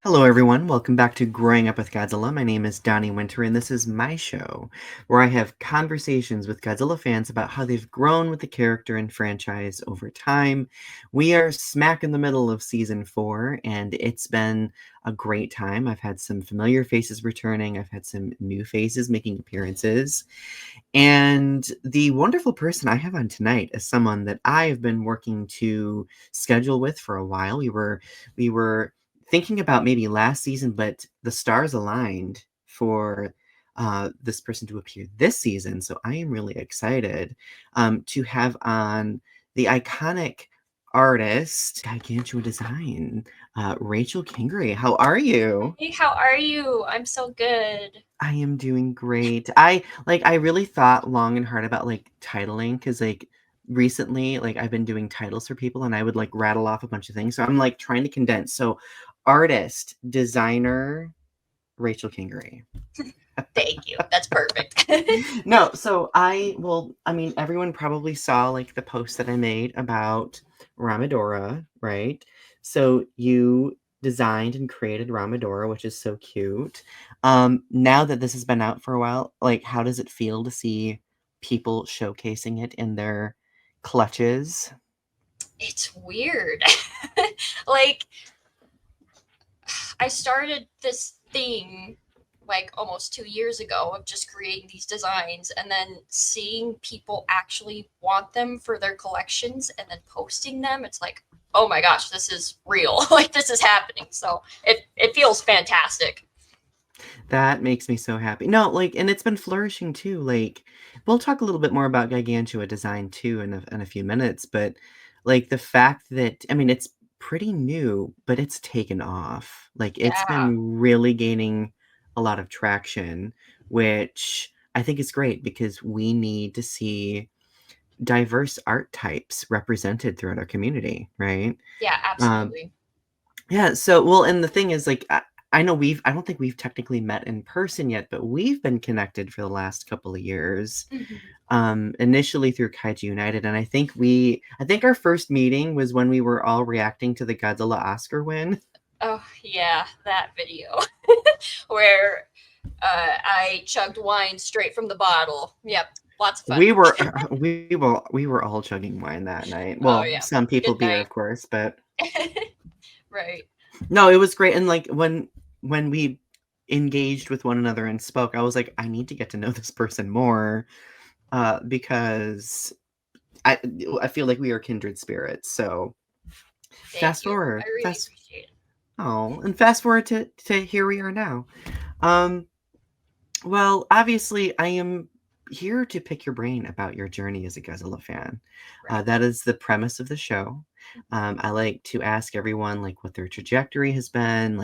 Hello, everyone. Welcome back to Growing Up with Godzilla. My name is Donny Winter, and this is my show where I have conversations with Godzilla fans about how they've grown with the character and franchise over time. We are smack in the middle of season 4, and it's been a great time. I've had some familiar faces returning, I've had some new faces making appearances. And the wonderful person I have on tonight is someone that I have been working to schedule with for a while. We were thinking about maybe last season, but the stars aligned for this person to appear this season. So I am really excited to have on the iconic artist, Gigantuan Design, Rachel Kingery. How are you? Hey, how are you? I'm so good. I am doing great. I really thought long and hard about titling because recently I've been doing titles for people and I would rattle off a bunch of things. So I'm trying to condense. So artist, designer, Rachel Kingery. Thank you. That's perfect. No, so I mean everyone probably saw the post that I made about Ramadora, right? So you designed and created Ramadora, which is so cute. Now that this has been out for a while, how does it feel to see people showcasing it in their clutches? It's weird. like, I started this thing almost 2 years ago of just creating these designs and then seeing people actually want them for their collections and then posting them. It's like, oh my gosh, this is real. This is happening. So it feels fantastic. That makes me so happy. No, and it's been flourishing too. We'll talk a little bit more about Gigantua design too in a few minutes, but the fact that, I mean, it's pretty new, but it's taken off. It's Yeah. been really gaining a lot of traction, which I think is great because we need to see diverse art types represented throughout our community, right? Yeah, Um, absolutely. yeah, so well, and the thing is, I know I don't think we've technically met in person yet, but we've been connected for the last couple of years. Mhm. Initially through Kaiju United, and I think our first meeting was when we were all reacting to the Godzilla Oscar win. Oh, yeah, that video where I chugged wine straight from the bottle. Yep, lots of fun. We were we were all chugging wine that night. Oh, Well, yeah. some people Good beer, night. of course, but Right. no, it was great. And when we engaged with one another and spoke, I was like, I need to get to know this person more because I I feel like we are kindred spirits. So Thank fast you. I forward, really fast appreciate it. oh, and fast forward to here we are now. Um, well, obviously, I am here to pick your brain about your journey as a Godzilla fan. Right. That is the premise of the show. I like to ask everyone what their trajectory has been,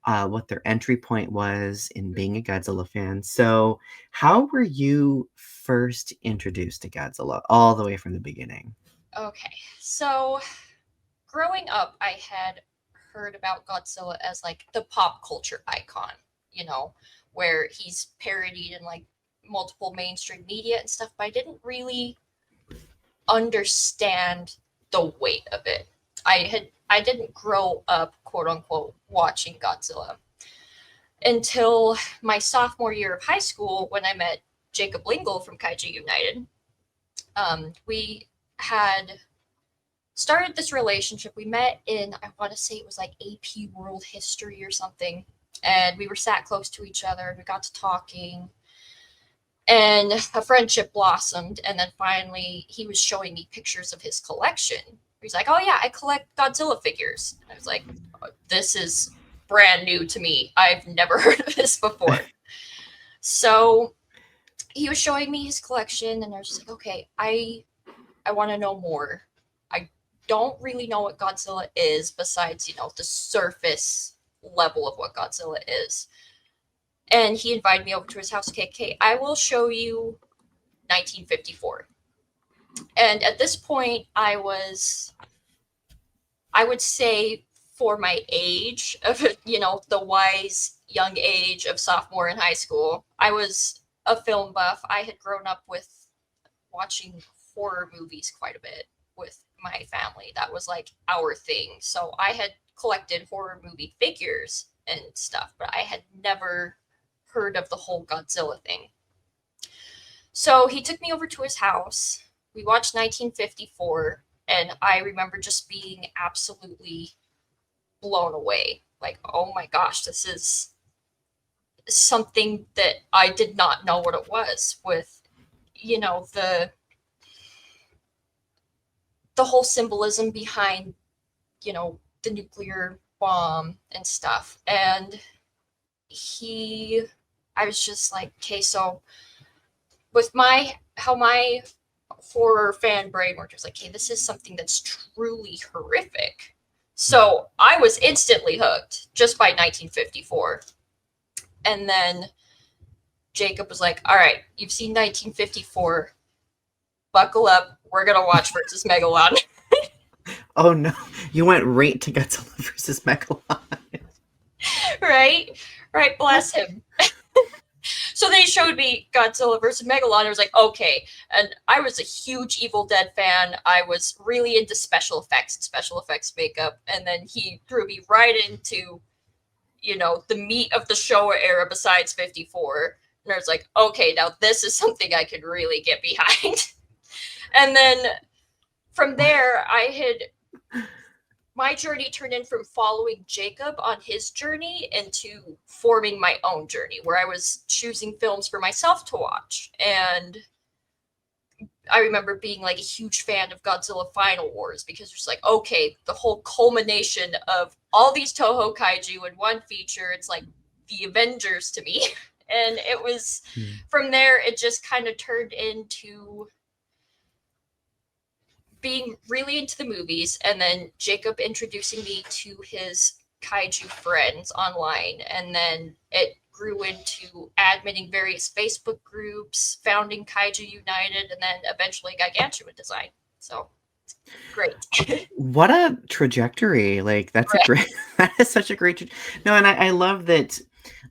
what their entry point was in being a Godzilla fan. So, how were you first introduced to Godzilla, all the way from the beginning? Okay. So, growing up, I had heard about Godzilla as the pop culture icon, you know, where he's parodied in multiple mainstream media and stuff, but I didn't really understand the weight of it. I didn't grow up, quote unquote, watching Godzilla until my sophomore year of high school when I met Jacob Lingle from Kaiju United. We had started this relationship. We met in, I want to say it was AP World History or something. And we were sat close to each other. We got to talking, and a friendship blossomed. And then finally, he was showing me pictures of his collection. He's like, "Oh yeah, I collect Godzilla figures." And I was like, "Oh, this is brand new to me. I've never heard of this before." So he was showing me his collection, and I was just like, "Okay, I want to know more. I don't really know what Godzilla is besides, the surface level of what Godzilla is." And he invited me over to his house. Okay, I will show you 1954. And at this point, I would say, for my age of, the wise young age of sophomore in high school, I was a film buff. I had grown up with watching horror movies quite a bit with my family. That was our thing. So I had collected horror movie figures and stuff, but I had never heard of the whole Godzilla thing. So he took me over to his house. We watched 1954, and I remember just being absolutely blown away. Like, oh my gosh, this is something that I did not know what it was, with, you know, the whole symbolism behind, the nuclear bomb and stuff. And he I was just like, okay, so with my horror fan brain worked, was like, hey, this is something that's truly horrific. So I was instantly hooked just by 1954. And then Jacob was like, all right, you've seen 1954. Buckle up. We're going to watch versus Megalon. Oh no, you went right to Godzilla versus Megalon. Right? Right, bless him. So they showed me Godzilla versus Megalon. I was like, okay. And I was a huge Evil Dead fan. I was really into special effects and special effects makeup. And then he threw me right into, the meat of the Showa era besides 54. And I was like, okay, now this is something I could really get behind. And then from there, my journey turned in from following Jacob on his journey into forming my own journey, where I was choosing films for myself to watch. And I remember being like a huge fan of Godzilla Final Wars, because it's like, okay, the whole culmination of all these Toho kaiju in one feature, it's like the Avengers to me. And it was from there, it just kind of turned into being really into the movies, and then Jacob introducing me to his kaiju friends online, and then it grew into admitting various Facebook groups, founding Kaiju United, and then eventually Gigantuan Design. So great. What a trajectory. Like, that's a Right. great, that is such a great, no, and I love that,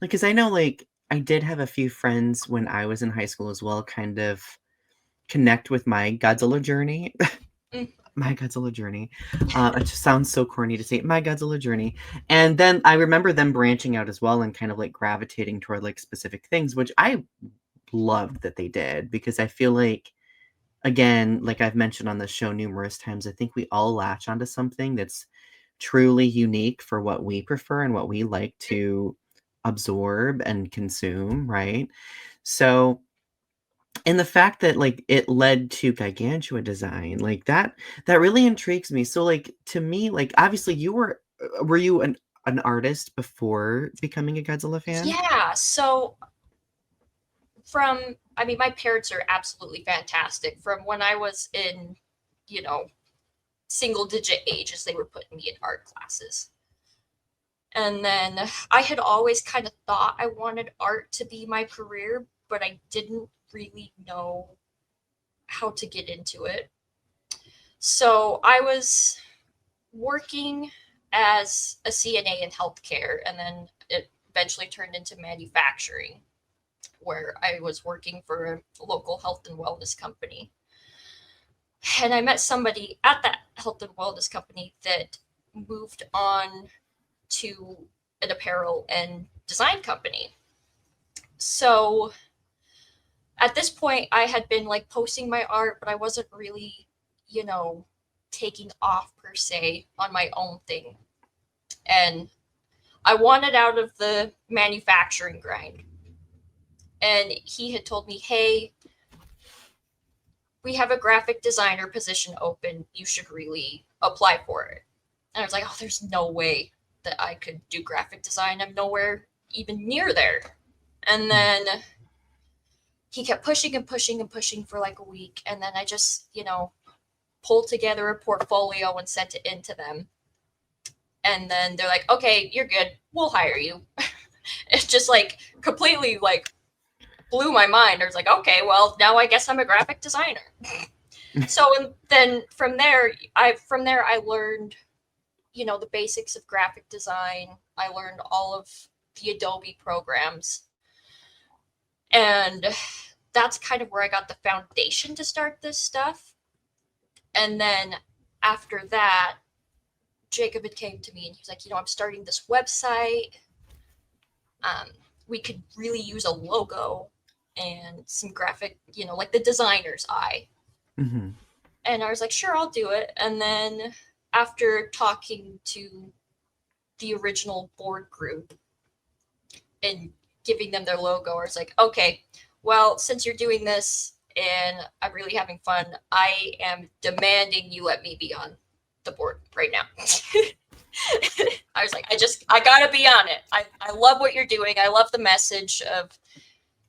like, because I know, like, I did have a few friends when I was in high school as well, kind of connect with my Godzilla journey. My Godzilla journey. It just sounds so corny to say, my Godzilla journey. And then I remember them branching out as well and kind of like gravitating toward like specific things, which I loved that they did, because I feel like, again, like I've mentioned on this show numerous times, I think we all latch onto something that's truly unique for what we prefer and what we like to absorb and consume, right? So, and the fact that, like, it led to Gigantua design, like, that really intrigues me. So, like, to me, like, obviously you were you an artist before becoming a Godzilla fan? Yeah. So my parents are absolutely fantastic. From when I was in, you know, single digit ages, they were putting me in art classes. And then I had always kind of thought I wanted art to be my career, but I didn't really know how to get into it. So I was working as a CNA in healthcare, and then it eventually turned into manufacturing, where I was working for a local health and wellness company. And I met somebody at that health and wellness company that moved on to an apparel and design company. So at this point, I had been like posting my art, but I wasn't really, you know, taking off per se on my own thing. And I wanted out of the manufacturing grind. And he had told me, hey, we have a graphic designer position open. You should really apply for it. And I was like, oh, there's no way that I could do graphic design. I'm nowhere even near there. And then he kept pushing and pushing and pushing for like a week. And then I just, pulled together a portfolio and sent it in to them. And then they're like, okay, you're good. We'll hire you. It's just like completely like blew my mind. I was like, okay, well, now I guess I'm a graphic designer. So and then from there I learned, the basics of graphic design. I learned all of the Adobe programs. And that's kind of where I got the foundation to start this stuff. And then after that, Jacob had came to me and he was like, I'm starting this website. Um, we could really use a logo and some graphic, like the designer's eye. Mhm. And I was like, sure, I'll do it. And then after talking to the original board group and giving them their logo, I was like, okay, well, since you're doing this and I'm really having fun, I am demanding you let me be on the board right now. I was like, I gotta be on it. I love what you're doing. I love the message of,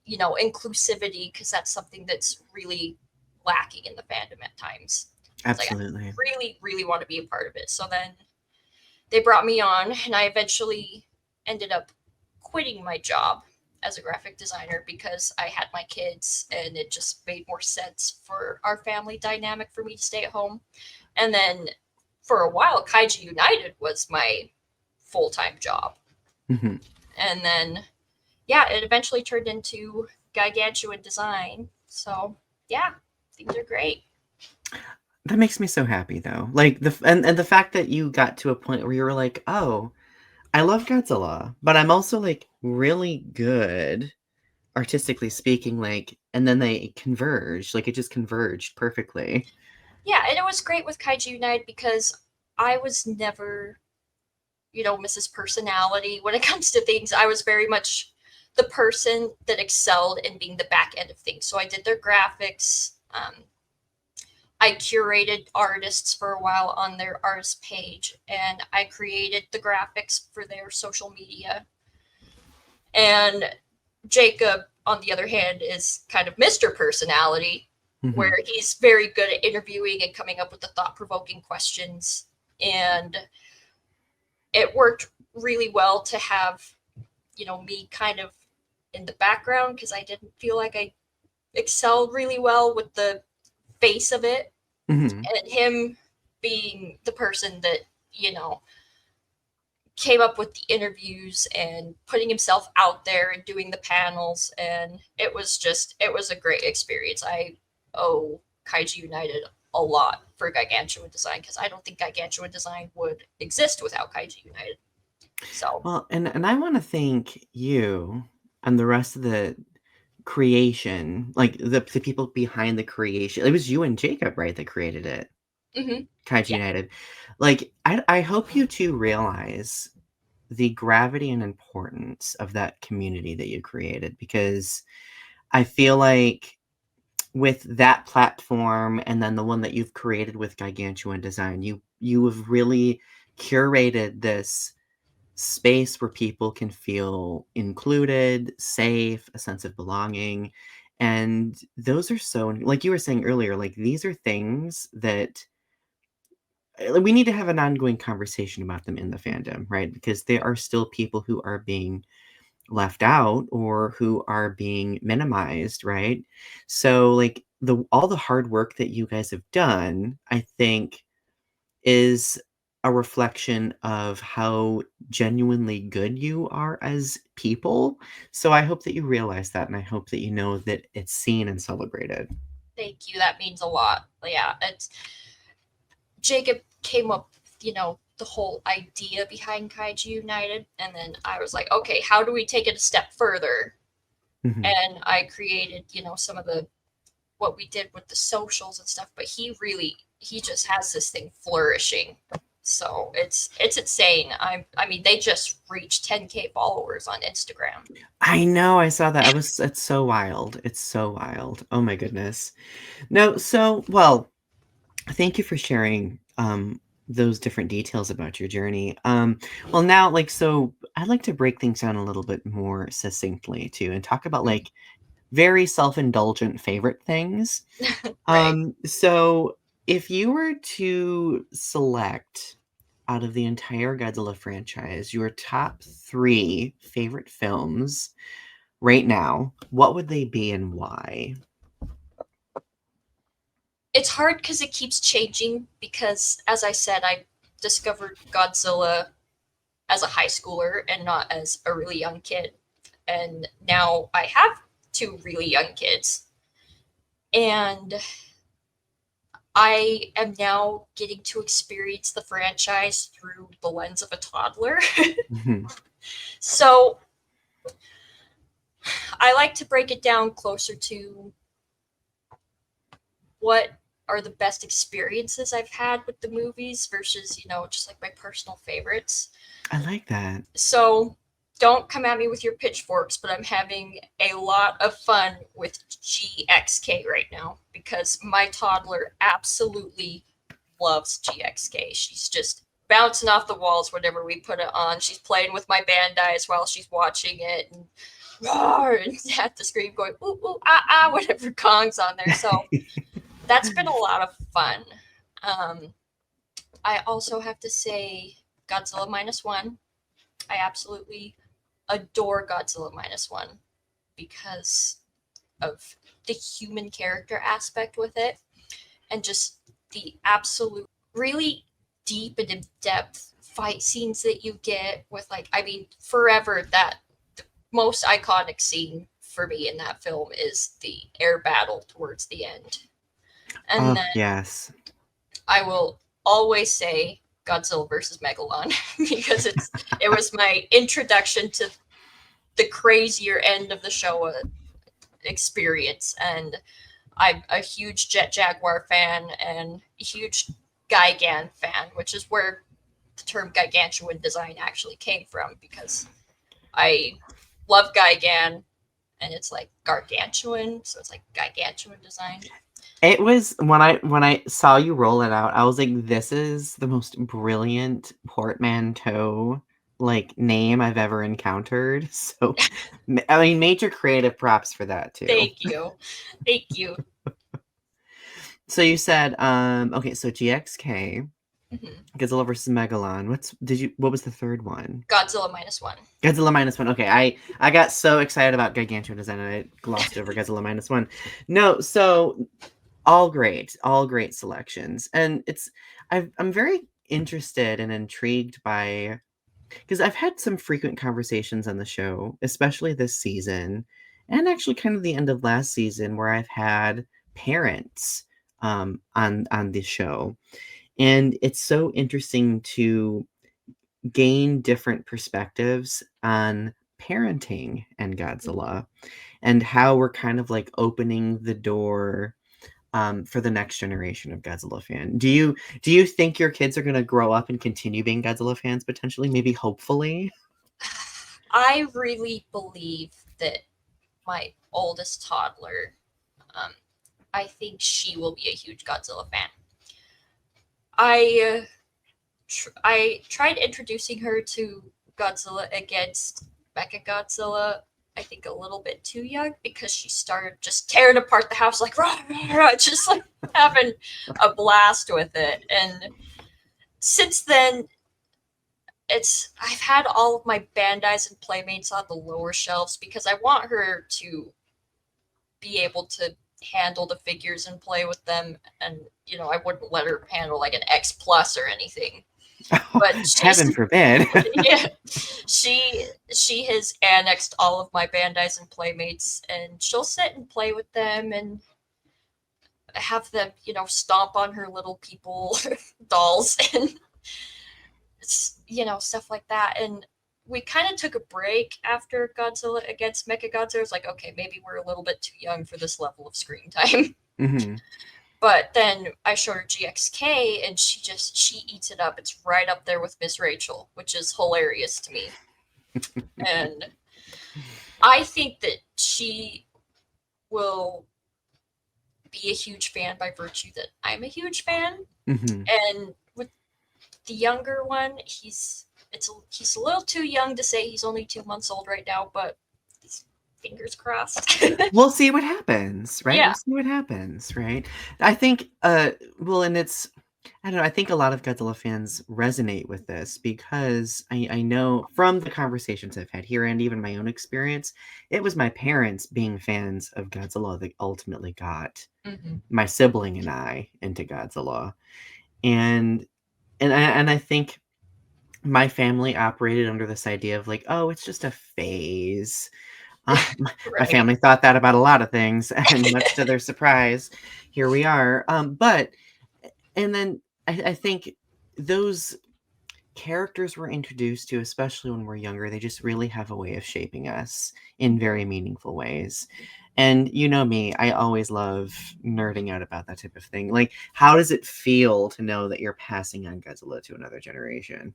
inclusivity, because that's something that's really lacking in the fandom at times. It's like, I Absolutely. really, really want to be a part of it. So then they brought me on, and I eventually ended up quitting my job as a graphic designer because I had my kids and it just made more sense for our family dynamic for me to stay at home. And then for a while, Kaiju United was my full time job. Mhm. And then, yeah, it eventually turned into Gigantuan design. So, yeah, things are great. That makes me so happy though. Like and the fact that you got to a point where you were like, "Oh, I love Godzilla, but I'm also like really good artistically speaking," like, and then they converge. Like it just converged perfectly. Yeah, and it was great with Kaiju United because I was never, Mrs. Personality when it comes to things. I was very much the person that excelled in being the back end of things. So I did their graphics. I curated artists for a while on their artist page, and I created the graphics for their social media. And Jacob, on the other hand, is kind of Mr. Personality, Mhm. where he's very good at interviewing and coming up with the thought provoking questions. And it worked really well to have, me kind of in the background because I didn't feel like I excelled really well with the face of it, Mhm. and him being the person that, you know, came up with the interviews and putting himself out there and doing the panels. And it was a great experience. I owe Kaiju United a lot for Gigantuan design because I don't think Gigantuan design would exist without Kaiju United. So, Well, and I wanna thank you and the rest of the creation, like, the people behind the creation. It was you and Jacob, right, that created it? mm-hmm. Kaiju Yeah, United. Like, I hope you 2 realize the gravity and importance of that community that you created, because I feel like with that platform and then the one that you've created with Gigantuan Design, you have really curated this space where people can feel included, safe, a sense of belonging, and those are so, like you were saying earlier, like, these are things that we need to have an ongoing conversation about them in the fandom, right? Because there are still people who are being left out or who are being minimized, right? So, like, the all the hard work that you guys have done, I think, is a reflection of how genuinely good you are as people. So I hope that you realize that, and I hope that you know that it's seen and celebrated. thank you. That means a lot. Yeah, it's Jacob came up, the whole idea behind Kaiju United, and then I was like, okay, how do we take it a step further? Mhm. And I created, some of the what we did with the socials and stuff. But he just has this thing flourishing. So it's insane. I mean, they just reached 10K followers on Instagram. I know, I saw that. I was It's so wild. It's so wild. Oh my goodness. No, so well, thank you for sharing, those different details about your journey. Well, now, like, so I'd like to break things down a little bit more succinctly too, and talk about like very self-indulgent favorite things. Right. So if you were to select out of the entire Godzilla franchise your top 3 favorite films right now, what would they be and why? It's hard because it keeps changing because, as I said, I discovered Godzilla as a high schooler and not as a really young kid. And now I have two really young kids. And I am now getting to experience the franchise through the lens of a toddler. Mhm. So I like to break it down closer to what are the best experiences I've had with the movies versus, just like my personal favorites. I like that. So don't come at me with your pitchforks, but I'm having a lot of fun with GXK right now because my toddler absolutely loves GXK. She's just bouncing off the walls whenever we put it on. She's playing with my Bandais while she's watching it and roar and at the screen going ooh ooh ah ah whatever Kong's on there. So that's been a lot of fun. Um, I also have to say Godzilla Minus One. I absolutely adore Godzilla Minus One because of the human character aspect with it and just the absolute really deep and in-depth fight scenes that you get with forever that the most iconic scene for me in that film is the air battle towards the end. And Oh, then yes. I will always say Godzilla versus Megalon because it was my introduction to the crazier end of the show experience, and I'm a huge Jet Jaguar fan and a huge Gigan fan, which is where the term Gigantuan design actually came from because I love Gigan and it's like gargantuan, so it's like Gigantuan design. It was when I saw you roll it out, I was like, this is the most brilliant portmanteau like name I've ever encountered. So I mean major creative props for that too. Thank you. Thank you. So you said okay, so GXK, Mhm. Godzilla versus Megalon. What was the third one? Godzilla Minus One. Godzilla Minus One. Okay, I got so excited about Gigantuan Design and I glossed over Godzilla Minus One. No, so all great selections, and I'm very interested and intrigued by because I've had some frequent conversations on the show, especially this season, and actually kind of the end of last season, where I've had parents on the show, and it's so interesting to gain different perspectives on parenting and Godzilla and how we're kind of like opening the door for the next generation of Godzilla fan. Do you think your kids are gonna grow up and continue being Godzilla fans potentially? Maybe hopefully? I really believe that my oldest toddler, um, I think she will be a huge Godzilla fan. I tried introducing her to Godzilla against Mechagodzilla. I think a little bit too young because she started just tearing apart the house like rah, rah, rah, just like having a blast with it. And since then, I've had all of my Bandais and Playmates on the lower shelves because I want her to be able to handle the figures and play with them, and I wouldn't let her handle like an X Plus or anything. But she's Heaven forbid. yeah, she has annexed all of my Bandais and Playmates, and she'll sit and play with them and have them, stomp on her little people dolls and stuff like that. And we kind of took a break after Godzilla against Mechagodzilla. It's like, okay, maybe we're a little bit too young for this level of screen time. Hmm. But then I showed her GXK and she eats it up. It's right up there with Miss Rachel, which is hilarious to me. And I think that she will be a huge fan by virtue that I'm a huge fan. Hmm. And with the younger one, he's a little too young to say he's only 2 months old right now, but fingers crossed. We'll see what happens, right? Yeah. We'll see what happens, right? I think, well, and I don't know, I think a lot of Godzilla fans resonate with this because I know from the conversations I've had here and even my own experience, it was my parents being fans of Godzilla that ultimately got Hmm. my sibling and I into Godzilla. And and I think my family operated under this idea of like, oh, it's just a phase. My Right. family thought that about a lot of things, and much to their surprise, here we are. But And then I think those characters we're introduced to, especially when we're younger, they just really have a way of shaping us in very meaningful ways. And you know me, I always love nerding out about that type of thing. Like, how does it feel to know that you're passing on Godzilla to another generation?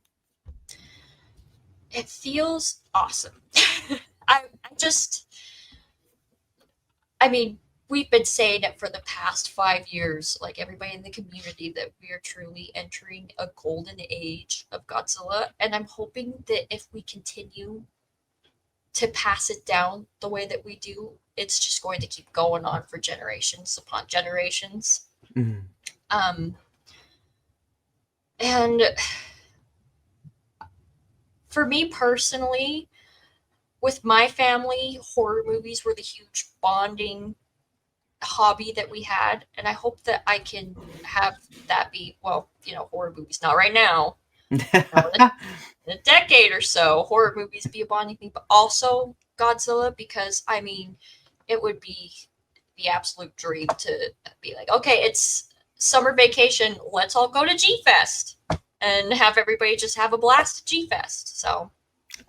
It feels awesome. I just, I mean, we've been saying it for the past 5 years, like everybody in the community, that we are truly entering a golden age of Godzilla. And I'm hoping that if we continue to pass it down the way that we do, it's just going to keep going on for generations upon generations. Mm. Um, and for me personally, with my family, horror movies were the huge bonding hobby that we had, and I hope that I can have that be, well, horror movies, not right now, in a decade or so, horror movies be a bonding thing, but also Godzilla, because I mean, it would be the absolute dream to be like, okay, it's summer vacation, let's all go to G Fest and have everybody just have a blast at G Fest. So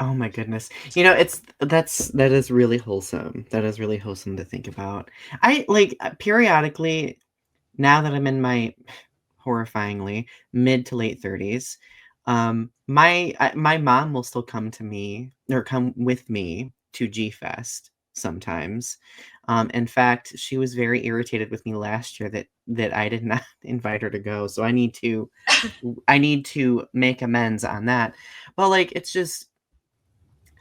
Oh my goodness. That is really wholesome. That is really wholesome to think about. I like periodically, now that I'm in my horrifyingly mid to late 30s, my mom will still come to me or come with me to G Fest sometimes. In fact, she was very irritated with me last year that I did not invite her to go. So I need to make amends on that. But like it's just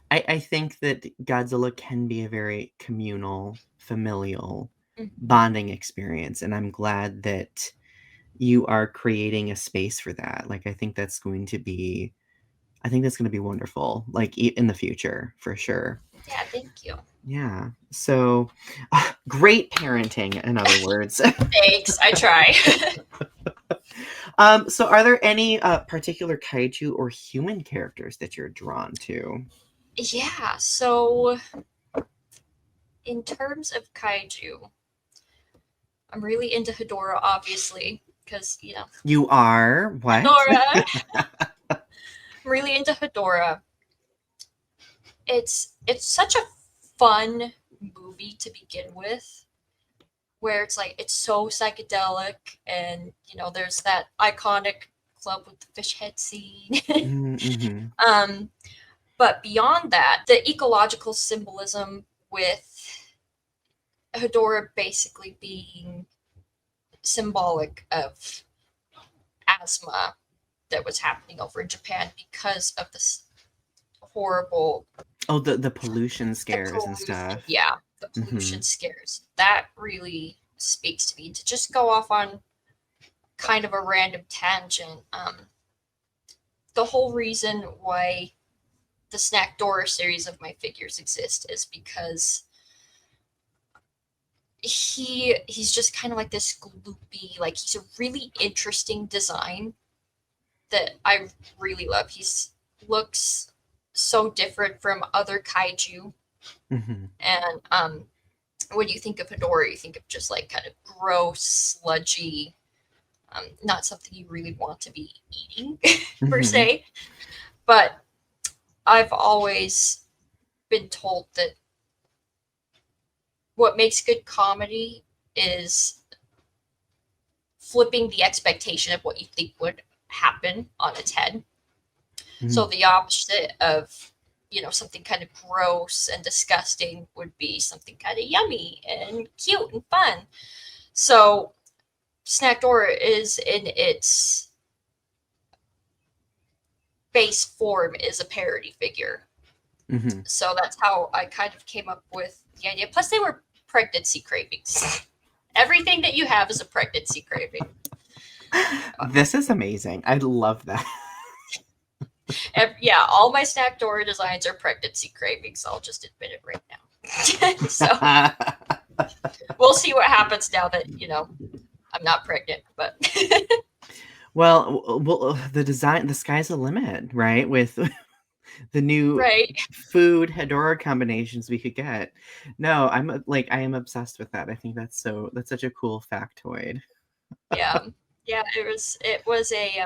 I think that Godzilla can be a very communal, familial bonding experience, and I'm glad that you are creating a space for that. Like, I think that's gonna be wonderful, like, in the future, for sure. yeah, thank you. Yeah. So, great parenting, in other words. Thanks, I try. So are there any, particular kaiju or human characters that you're drawn to? Yeah, so in terms of kaiju, I'm really into Hedorah, obviously, because You are what? Hedorah. I'm really into Hedorah. It's such a fun movie to begin with, where it's like it's so psychedelic, and there's that iconic club with the fish head scene. Mm, mhm. um, but beyond that, the ecological symbolism with Hedorah basically being symbolic of asthma that was happening over in Japan because of this horrible Oh, the pollution the scares and pollution. stuff. Yeah, the pollution Mhm. scares. That really speaks to me. To just go off on kind of a random tangent. The whole reason why the Snack Dora series of my figures exist is because he's just kind of like this gloopy, like he's a really interesting design that I really love. He's looks so different from other kaiju, Mhm. and when you think of Hedorah, you think of just like kind of gross, sludgy, not something you really want to be eating per Mhm. se. But I've always been told that what makes good comedy is flipping the expectation of what you think would happen on its head. So Mhm. the opposite of something kind of gross and disgusting would be something kind of yummy and cute and fun. So Snack Dora is in its base form is a parody figure. Mhm. So that's how I kind of came up with the idea. Plus, they were pregnancy cravings. Everything that you have is a pregnancy craving. This is amazing. I love that. Yeah, all my Snack Dora designs are pregnancy cravings. I'll just admit it right now. So we'll see what happens now that I'm not pregnant. But the sky's the limit, right? With the new right, food Hedora combinations we could get. No, I am obsessed with that. I think that's such a cool factoid. yeah. Yeah, it was a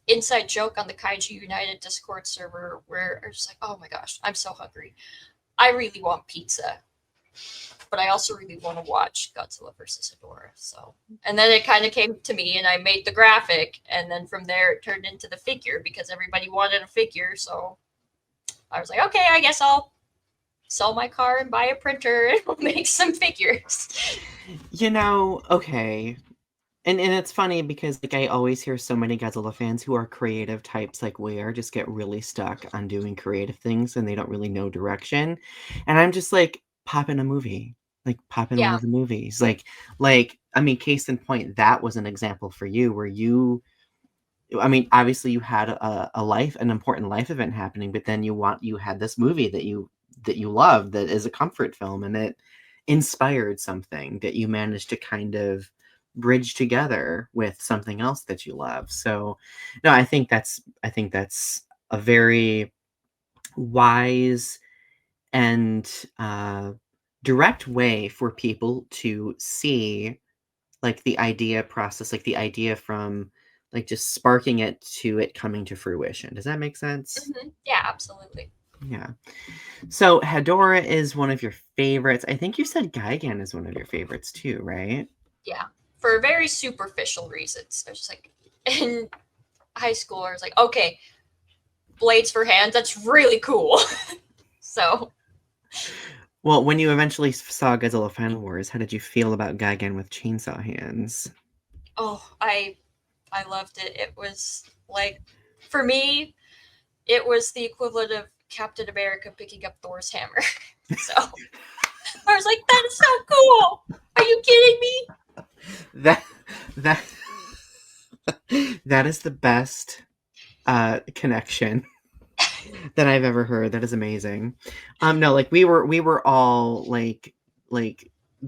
inside joke on the Kaiju United Discord server where I was like, oh my gosh, I'm so hungry. I really want pizza, but I also really want to watch Godzilla versus Ghidorah. So, and then it kind of came to me, and I made the graphic, and then from there it turned into the figure because everybody wanted a figure. So I was like, okay, I guess I'll sell my car and buy a printer and we'll make some figures. Okay. And it's funny because like I always hear so many Godzilla fans who are creative types like we are just get really stuck on doing creative things and they don't really know direction. And I'm just like, pop in a movie. Like pop in one Yeah. of the movies. Like I mean, case in point, that was an example for you where I mean, obviously you had a life, an important life event happening, but then you had this movie that you love that is a comfort film and it inspired something that you managed to kind of bridge together with something else that you love. So, no, I think that's a very wise and direct way for people to see like the idea process, like the idea from like just sparking it to it coming to fruition. Does that make sense? Yeah, absolutely. Yeah. So Hedora is one of your favorites. I think you said Gigan is one of your favorites too, right? Yeah. For very superficial reasons. I was just like, in high school, I was like, okay, blades for hands, that's really cool. So, Well, when you eventually saw Godzilla Final Wars, how did you feel about Gigan with chainsaw hands? oh, I loved it. It was like, for me, it was the equivalent of Captain America picking up Thor's hammer. So I was like, that is so cool. Are you kidding me? That that that is the best connection that I've ever heard. That is amazing. No, like we were all like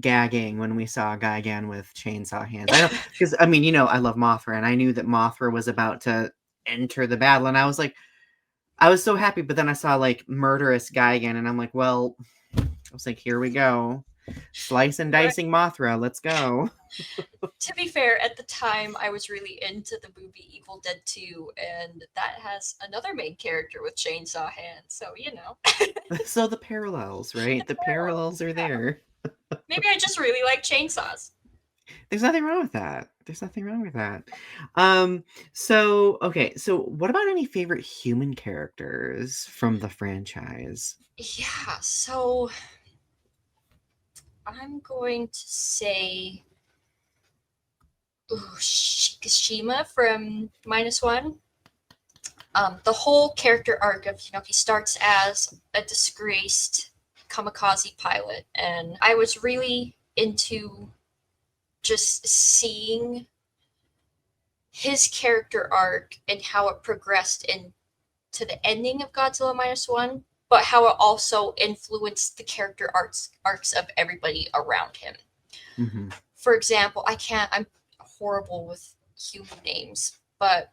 gagging when we saw Gigan with chainsaw hands. I know because I mean, I love Mothra, and I knew that Mothra was about to enter the battle, and I was so happy. But then I saw like murderous Gigan, and I'm like, well, I was like, here we go, slice and Right. dicing Mothra. Let's go. To be fair, at the time I was really into the movie Evil Dead 2, and that has another main character with chainsaw hands. So, So the parallels, right? The parallels are there. maybe I just really like chainsaws. There's nothing wrong with that. There's nothing wrong with that. Um, so okay, so what about any favorite human characters from the franchise? Yeah, so I'm going to say Shima from Minus One. The whole character arc of, he starts as a disgraced kamikaze pilot, and I was really into just seeing his character arc and how it progressed into the ending of Godzilla Minus One, but how it also influenced the character arcs of everybody around him. Hmm. For example, I'm horrible with human names, but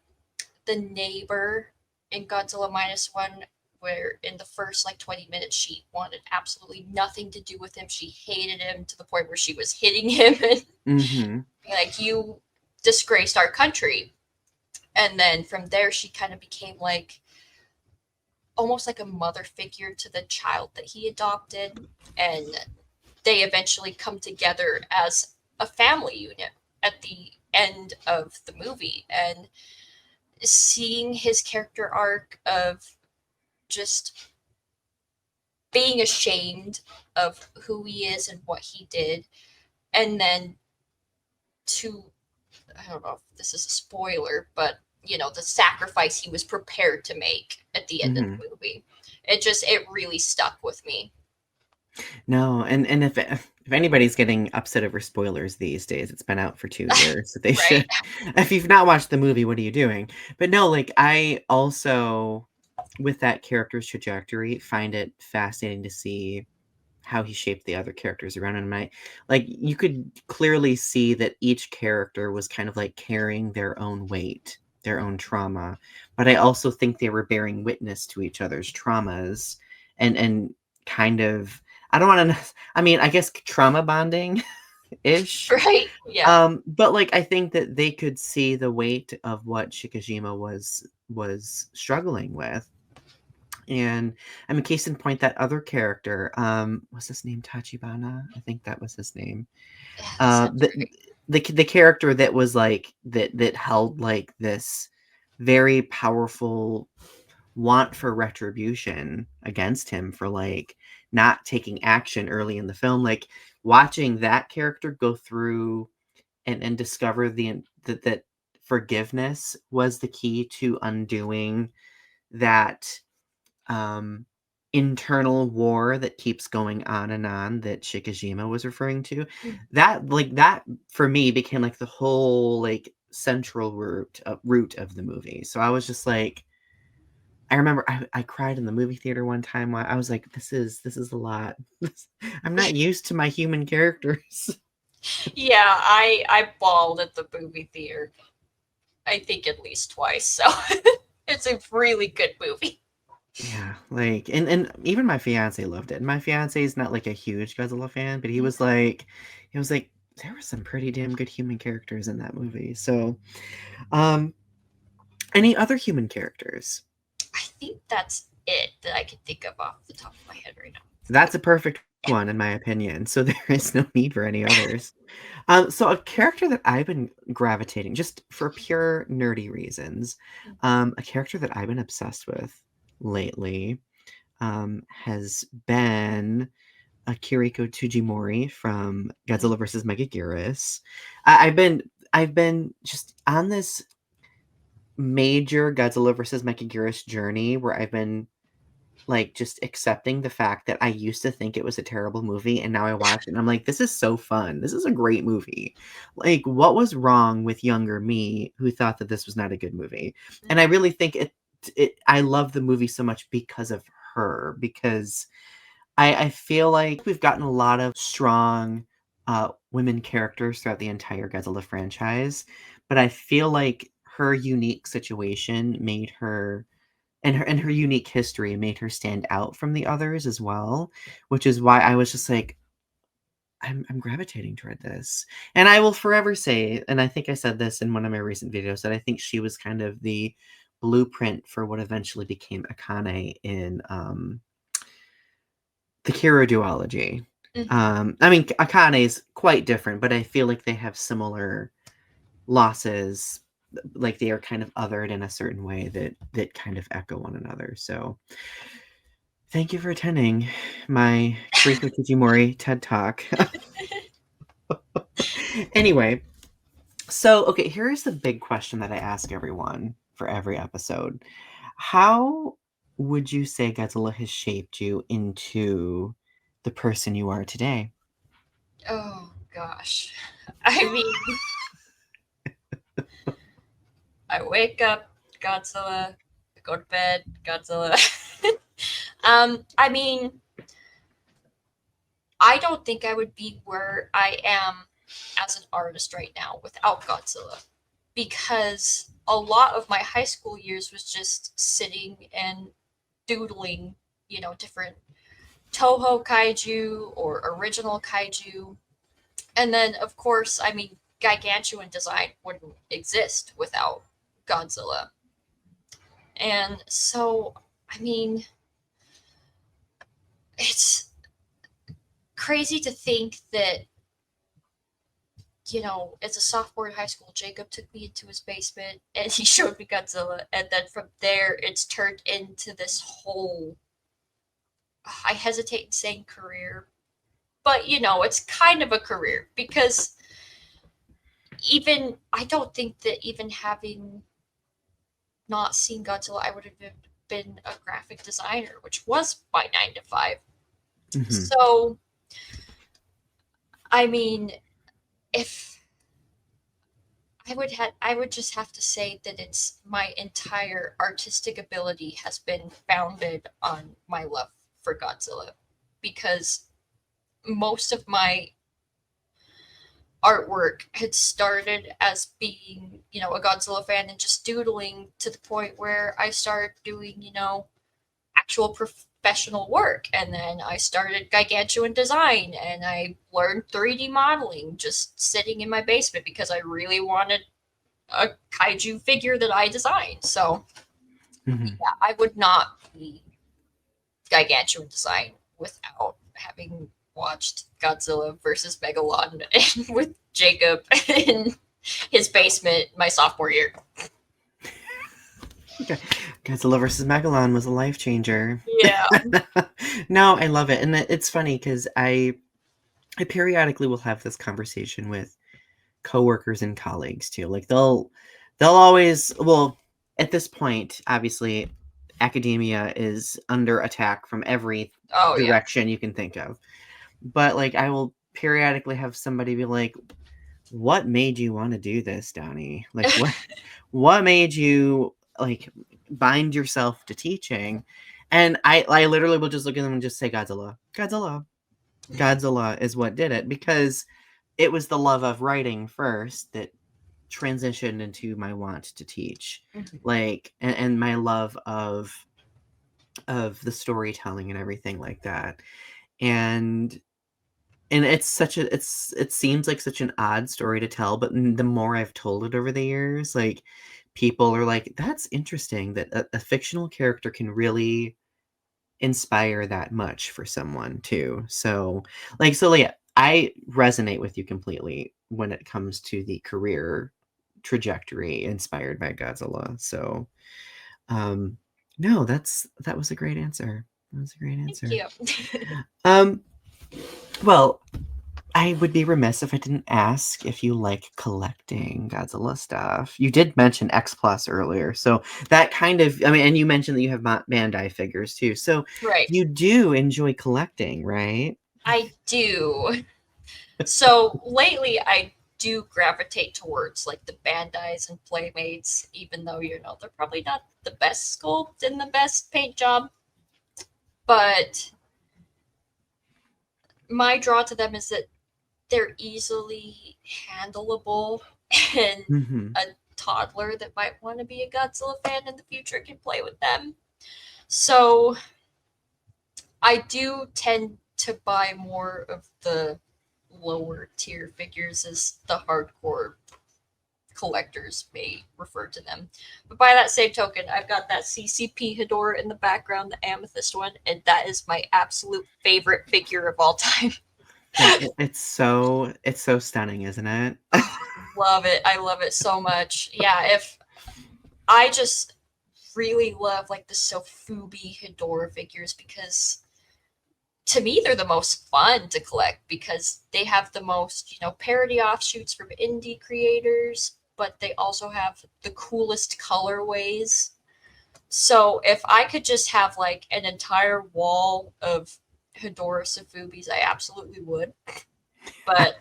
the neighbor in Godzilla Minus One, where in the first like 20 minutes she wanted absolutely nothing to do with him. She hated him to the point where she was hitting him and Hmm. being like, you disgraced our country. And then from there she kind of became like almost like a mother figure to the child that he adopted. And they eventually come together as a family unit at the end of the movie. And seeing his character arc of just being ashamed of who he is and what he did, and then to, I don't know if this is a spoiler, but the sacrifice he was prepared to make at the end of Hmm. the movie. It really stuck with me. No, and if anybody's getting upset over spoilers these days, it's been out for 2 years. So they Right? should. If you've not watched the movie, what are you doing? But no, like I also, with that character's trajectory, find it fascinating to see how he shaped the other characters around him. Like you could clearly see that each character was kind of like carrying their own weight, their own trauma. But I also think they were bearing witness to each other's traumas and kind of I don't want to I mean, I guess trauma bonding. ish. Right? Yeah. But like I think that they could see the weight of what Shikishima was struggling with. And I mean, case in point, that other character, was his name Tachibana? I think that was his name. Yeah, that Uh, sounds the right. the character that was like that held like this very powerful want for retribution against him for like not taking action early in the film. Like watching that character go through and discover that forgiveness was the key to undoing that um, internal war that keeps going on and on that Shikijima was referring to. Mm. That for me became like the whole like central root of the movie. So I was just like, I remember I cried in the movie theater one time. While I was like, this is a lot. I'm not used to my human characters. Yeah, I bawled at the movie theater. I think at least twice. So it's a really good movie. Yeah, like and even my fiance loved it. And my fiance is not like a huge Godzilla fan, but he was like there were some pretty damn good human characters in that movie. So, um any other human characters? I think that's it that I can think of off the top of my head right now. That's a perfect one in my opinion. So there is no need for any others. So a character that I've been gravitating just for pure nerdy reasons, a character that I've been obsessed with lately has been Kiriko Tujimori from Godzilla vs. Megaguirus. I've been just on this major Godzilla vs. Megaguirus journey where I've been like just accepting the fact that I used to think it was a terrible movie and now I watch it and I'm like, this is so fun. This is a great movie. Like, what was wrong with younger me who thought that this was not a good movie? And I really think I love the movie so much because of her, because I feel like we've gotten a lot of strong women characters throughout the entire Godzilla franchise, but I feel like her unique situation made her and her unique history made her stand out from the others as well, which is why I was just like, I'm gravitating toward this. And I will forever say, and I think I said this in one of my recent videos, that I think she was kind of the blueprint for what eventually became Akane in the Kira duology. Mm-hmm. I mean, Akane is quite different, but I feel like they have similar losses. Like they are kind of othered in a certain way that kind of echo one another. So, thank you for attending my Kiriko Tujimori TED Talk. Anyway, so okay, here's the big question that I ask everyone for every episode. How would you say Godzilla has shaped you into the person you are today? Oh gosh. I mean, I wake up, Godzilla. I go to bed, Godzilla. I mean, I don't think I would be where I am as an artist right now without Godzilla, because a lot of my high school years was just sitting and doodling, different Toho kaiju or original kaiju. And then, of course, I mean, Gigantuan design wouldn't exist without Godzilla. And so, I mean, it's crazy to think that, as a sophomore in high school, Jacob took me into his basement and he showed me Godzilla. And then from there, it's turned into this whole, I hesitate in saying career, but, it's kind of a career because even, I don't think that even having not seen Godzilla, I would have been a graphic designer, which was my 9 to 5. Mhm. So, I mean, if I would just have to say that it's my entire artistic ability has been founded on my love for Godzilla, because most of my artwork had started as being, a Godzilla fan and just doodling to the point where I started doing, actual professional work. And then I started Gigantuan design and I learned 3D modeling just sitting in my basement because I really wanted a kaiju figure that I designed. So Mhm. yeah, I would not be Gigantuan design without having watched Godzilla versus Megalon and with Jacob in his basement my sophomore year. Godzilla versus Megalon was a life changer. Yeah. No, I love it, and it's funny because I periodically will have this conversation with coworkers and colleagues too. Like they'll always well at this point, obviously, academia is under attack from every Oh yeah. direction you can think of. But like I will periodically have somebody be like, "What made you want to do this, Donny? Like what made you like bind yourself to teaching?" And I literally will just look at them and just say Godzilla. Godzilla. Godzilla is what did it because it was the love of writing first that transitioned into my want to teach. Like and my love of the storytelling and everything like that. And it's such a it seems like such an odd story to tell, but the more I've told it over the years, like people are like, that's interesting that a fictional character can really inspire that much for someone too. So, yeah, I resonate with you completely when it comes to the career trajectory inspired by Godzilla. So, um, no, that was a great answer. That was a great Thank answer. you. Um, well, I would be remiss if I didn't ask if you like collecting Godzilla stuff. You did mention X Plus earlier, so that kind of I mean, and you mentioned that you have Bandai figures too. So Right. you do enjoy collecting, right? I do. So lately I do gravitate towards like the Bandais and Playmates, even though they're probably not the best sculpt and the best paint job. But my draw to them is that they're easily handleable and Mhm. a toddler that might want to be a Godzilla fan in the future can play with them. So I do tend to buy more of the lower tier figures, as the hardcore collectors may refer to them. But by that same token, I've got that CCP Hedorah in the background, the amethyst one, and that is my absolute favorite figure of all time. Yeah, it's so stunning, isn't it? Love it. I love it so much. Yeah, if I just really love like the Sofubi Hedorah figures because to me they're the most fun to collect because they have the most parody offshoots from indie creators, but they also have the coolest colorways. So if I could just have like an entire wall of Hedorah Sofubis, I absolutely would. But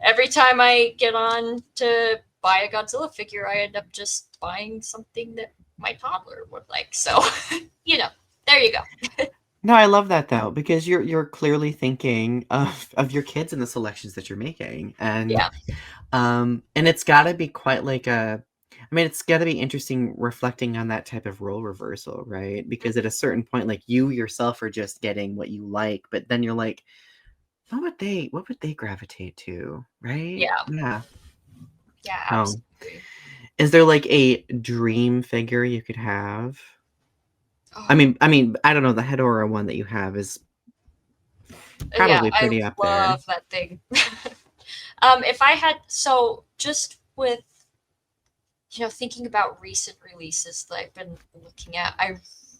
every time I get on to buy a Godzilla figure, I end up just buying something that my toddler would like. So, there you go. No, I love that though because you're clearly thinking of your kids and the selections that you're making, Yeah. and it's got to be quite like a I mean, it's got to be interesting reflecting on that type of role reversal, right? Because at a certain point, like you yourself are just getting what you like, but then you're like, what would they gravitate to, right? Yeah. Yeah. Yeah, Oh, absolutely. is there like a dream figure you could have? Oh, I don't know. The Hedorah one that you have is yeah, probably I pretty up there. love that thing. If I had, so just with, thinking about recent releases that I've been looking at, I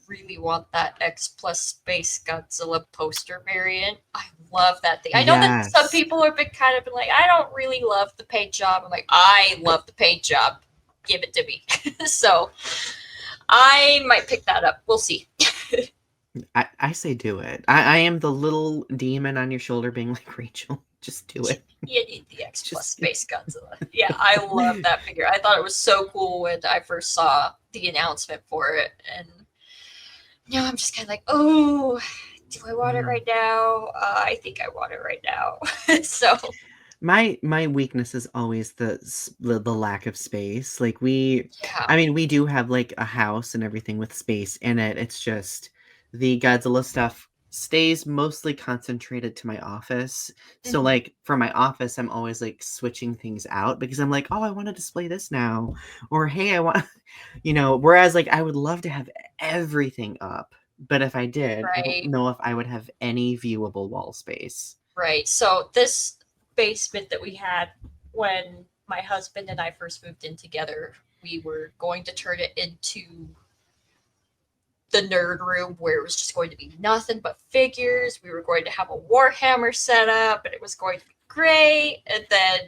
really want that X Plus Space Godzilla poster variant. I love that thing. I know that some Yes. people have been kind of been like, I don't really love the paint job. I'm like, I love the paint job. Give it to me. So I might pick that up. We'll see. I say do it. I am the little demon on your shoulder being like, Rachel, just do it. You need the X Plus Just do Space Godzilla. Yeah, I love that figure. I thought it was so cool when I first saw the announcement for it. And I'm just kind of like, oh, do I want it Yeah. right now? I think I want it right now. So, My weakness is always the lack of space. Like yeah. I mean, we do have like a house and everything with space in it. It's just the Godzilla stuff stays mostly concentrated to my office. So Mhm. like for my office, I'm always like switching things out because I'm like, oh, I want to display this now, or hey, I want, Whereas like I would love to have everything up, but if I did, I don't Right, know if I would have any viewable wall space. right. So this basement that we had when my husband and I first moved in together, we were going to turn it into the nerd room where it was just going to be nothing but figures. We were going to have a Warhammer set up and it was going to be great. And then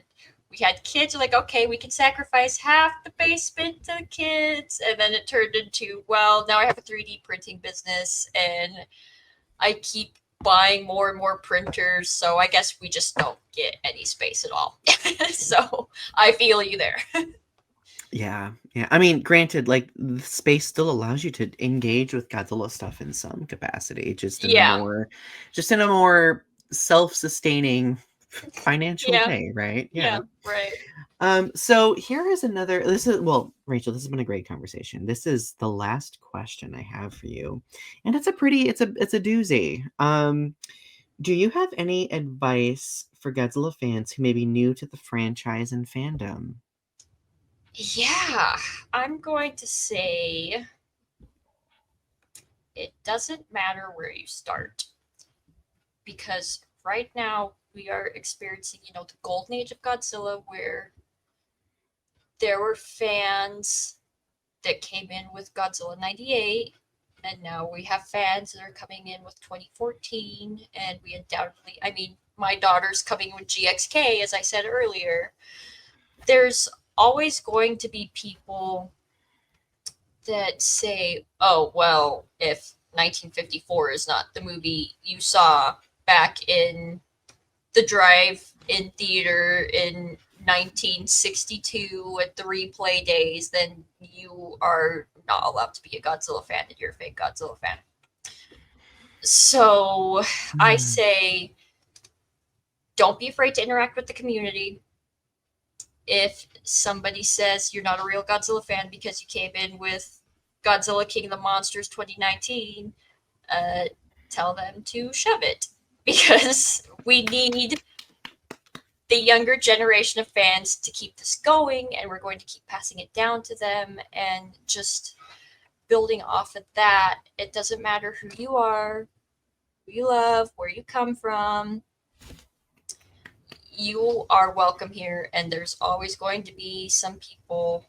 we had kids, like, okay, we can sacrifice half the basement to the kids. And then it turned into, well, now I have a 3D printing business and I keep buying more and more printers. So I guess we just don't get any space at all. So I feel you there. Yeah, yeah. I mean, granted, like the space still allows you to engage with Godzilla stuff in some capacity, Yeah, just in a more self-sustaining financial yeah, way, right? yeah, Yeah. right. So here is another. This is well, Rachel. This has been a great conversation. This is the last question I have for you, and it's a doozy. Do you have any advice for Godzilla fans who may be new to the franchise and fandom? Yeah, I'm going to say it doesn't matter where you start because right now we are experiencing, the golden age of Godzilla where there were fans that came in with Godzilla 98 and now we have fans that are coming in with 2014 and we undoubtedly, I mean, my daughter's coming with GXK as I said earlier. There's always going to be people that say, oh, well, if 1954 is not the movie you saw back in the drive in theater in 1962 at the replay days, then you are not allowed to be a Godzilla fan and you're a fake Godzilla fan. So I Hmm. say, don't be afraid to interact with the community. If somebody says you're not a real Godzilla fan because you came in with Godzilla King of the Monsters 2019, uh, tell them to shove it because we need the younger generation of fans to keep this going and we're going to keep passing it down to them and just building off of that. It doesn't matter who you are, who you love, where you come from. You are welcome here, and there's always going to be some people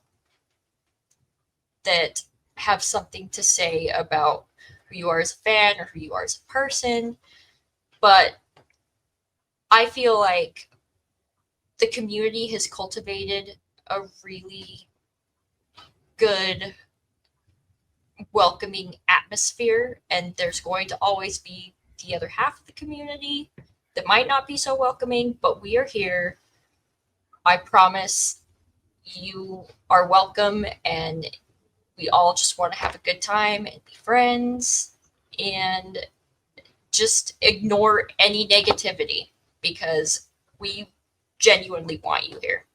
that have something to say about who you are as a fan or who you are as a person. But I feel like the community has cultivated a really good, welcoming atmosphere, and there's going to always be the other half of the community that might not be so welcoming, but we are here. I promise you are welcome, and we all just want to have a good time and be friends and just ignore any negativity because we genuinely want you here.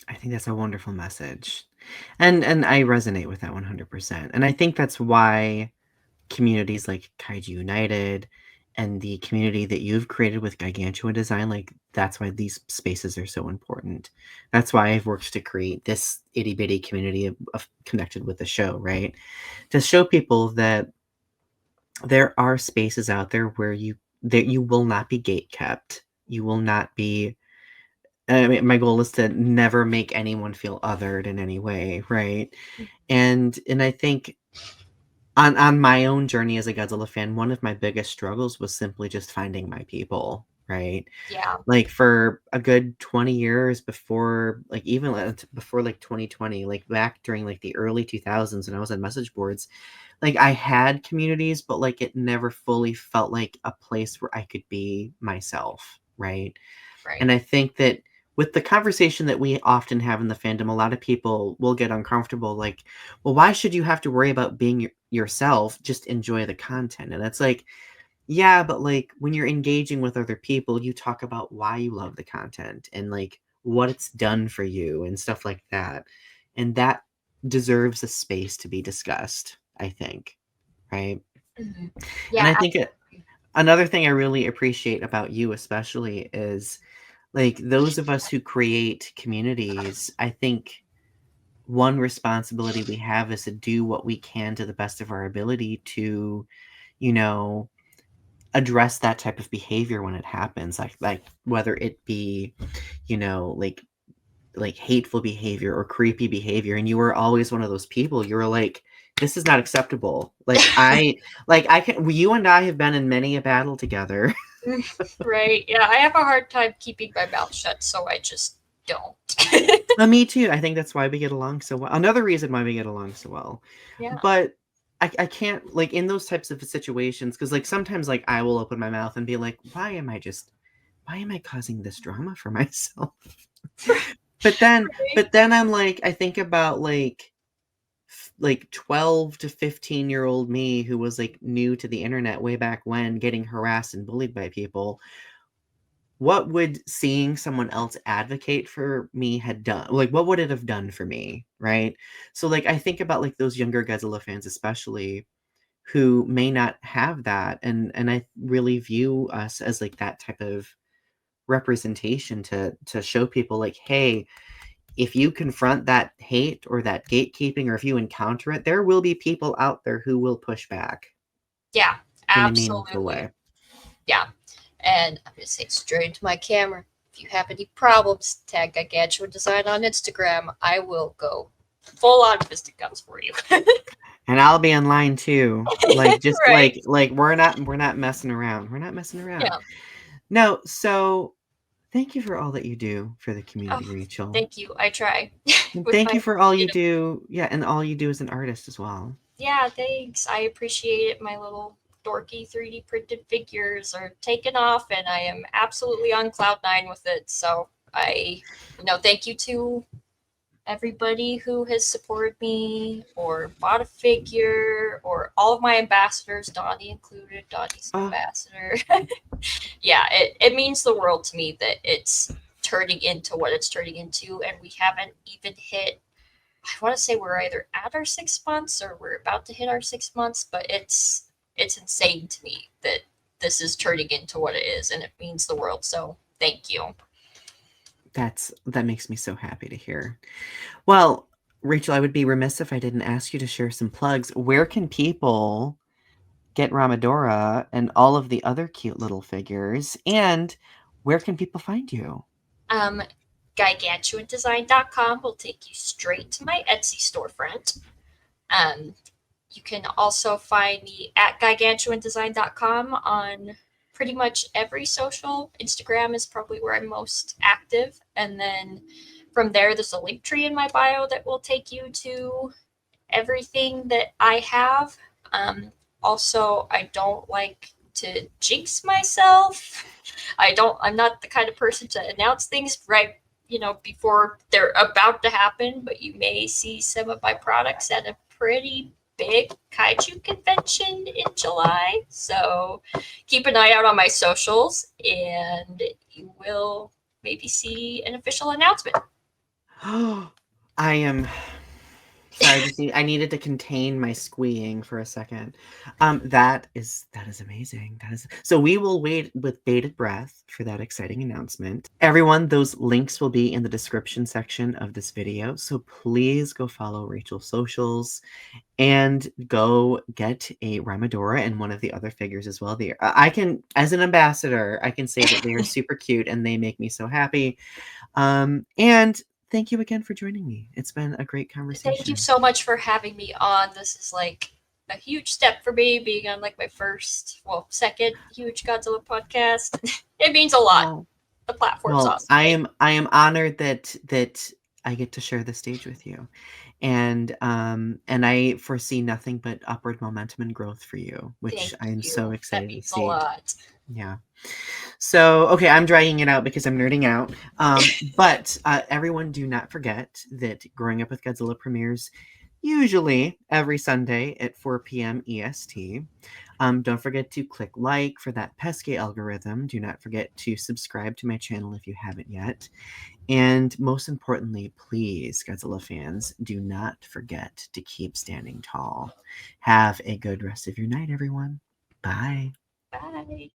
I think that's a wonderful message. And I resonate with that 100%. And I think that's why communities like Kaiju United and the community that you've created with Gigantuan Design, like that's why these spaces are so important. That's why I've worked to create this itty bitty community of connected with the show, right? To show people that there are spaces out there where you will not be gate kept. You will not be I mean, my goal is to never make anyone feel othered in any way, right? And I think on my own journey as a Godzilla fan, one of my biggest struggles was simply just finding my people, right? Yeah, Like for a good 20 years before, like even before like 2020, like back during like the early 2000s when I was on message boards, like I had communities, but like it never fully felt like a place where I could be myself, right? right. And I think that with the conversation that we often have in the fandom, a lot of people will get uncomfortable, like, well, why should you have to worry about being yourself? Just enjoy the content. And it's like, yeah, but like when you're engaging with other people, you talk about why you love the content and like what it's done for you and stuff like that. And that deserves a space to be discussed, I think. Right. Mm-hmm. And Yeah, I think absolutely. another thing I really appreciate about you, especially, is like those of us who create communities. I think one responsibility we have is to do what we can to the best of our ability to, you know, address that type of behavior when it happens, like whether it be, you know, like hateful behavior or creepy behavior. And you were always one of those people. You were like, this is not acceptable. I can, you and I have been in many a battle together. Right. Yeah, I have a hard time keeping my mouth shut, so I just don't. Me too. I think that's why we get along so well. Another reason why we get along so well. Yeah. But I can't, like, in those types of situations, because like sometimes like I will open my mouth and be like, why am I causing this drama for myself? Right. But then I'm like, I think about like 12 to 15-year-old me who was like new to the internet way back when, getting harassed and bullied by people. What would seeing someone else advocate for me had done? Like, what would it have done for me, right? So like I think about like those younger Godzilla fans especially, who may not have that, and I really view us as like that type of representation to show people like, hey, if you confront that hate or that gatekeeping, or if you encounter it, there will be people out there who will push back Yeah, in a meaningful absolutely. way. Yeah. And I'm going to say straight into my camera, if you have any problems, tag Gigantuan Design on Instagram. I will go full on fisticuffs for you. And I'll be in line too. Like just Right. like we're not messing around. We're not messing around. Yeah. No, so thank you for all that you do for the Oh, community, Rachel. thank you. I try And with thank my you for all you creative. do. Yeah, and all you do as an artist as well. Yeah, thanks. I appreciate it. My little dorky 3D printed figures are taken off, and I am absolutely on cloud nine with it. So thank you to everybody who has supported me or bought a figure or all of my ambassadors, Donny included. Donny's an Oh, ambassador. Yeah, it means the world to me that it's turning into what it's turning into, and we haven't even hit. I want to say we're either at our 6 months or we're about to hit our 6 months, but it's insane to me that this is turning into what it is, and it means the world. So thank you. that makes me so happy to hear. Well, Rachel, I would be remiss if I didn't ask you to share some plugs. Where can people get Ramadora and all of the other cute little figures? And where can people find you? Um, Gigantuandesign.com will take you straight to my Etsy storefront. Um, you can also find me at gigantuandesign.com on pretty much every social. Instagram is probably where I'm most active. And then from there, there's a link tree in my bio that will take you to everything that I have. Um, Also, I don't like to jinx myself. I'm not the kind of person to announce things right, before they're about to happen, but you may see some of my products at a pretty big kaiju convention in July. So keep an eye out on my socials and you will maybe see an official announcement. I am sorry, I needed to contain my squeeing for a second. That is amazing. That is so we will wait with bated breath for that exciting announcement. Everyone, those links will be in the description section of this video. So please go follow Rachel's socials and go get a Ramadora and one of the other figures as well. I can, as an ambassador, I can say that they are super cute and they make me so happy. And thank you again for joining me. It's been a great Thank you conversation. so much for having me on. This is like a huge step for me being on like my first, well, second huge Godzilla podcast. It means a lot. Oh, The platform's well, awesome. I am honored that I get to share the stage with you. And I foresee nothing but upward momentum and growth for you, which Thank I am so you. That excited to means a see. lot. Yeah. So, okay, I'm dragging it out because I'm nerding out. But everyone, do not forget that Growing Up with Godzilla premieres usually every Sunday at 4 p.m. EST. Don't forget to click like for that pesky algorithm. Do not forget to subscribe to my channel if you haven't yet. And most importantly, please, Godzilla fans, do not forget to keep standing tall. Have a good rest of your night, everyone. Bye. Bye.